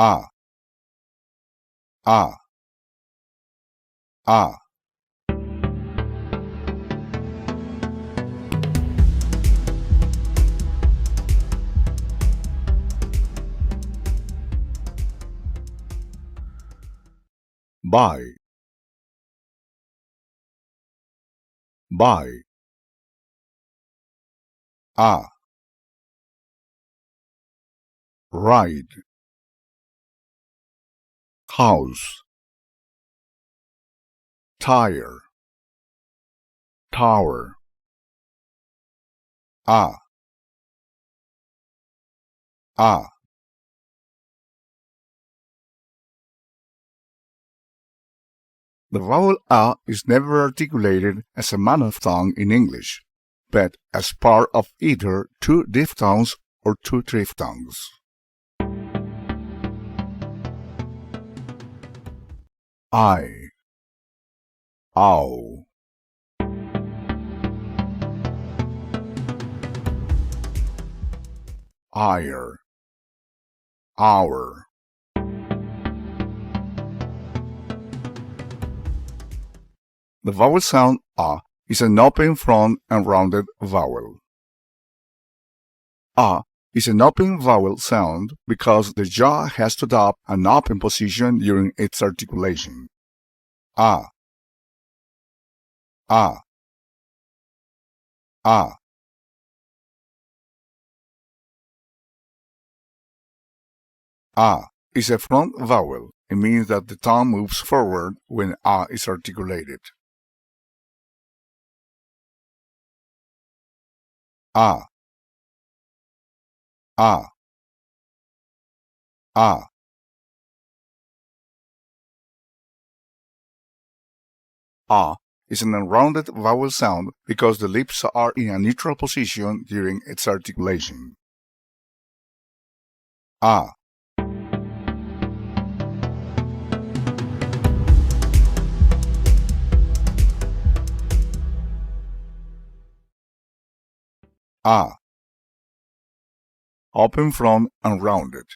ah, ah, ah. Buy, buy. Ah, ride. House, tire, tower. Ah, ah. The vowel A is never articulated as a monophthong in English, but as part of either two diphthongs or two triphthongs. I, ow. Ire, hour. The vowel sound A is an open front and rounded vowel. A is an open vowel sound because the jaw has to adopt an open position during its articulation. A, a, a. A is a front vowel. It means that the tongue moves forward when A is articulated. A, a, a. A is an unrounded vowel sound because the lips are in a neutral position during its articulation. A, a. Open front and rounded.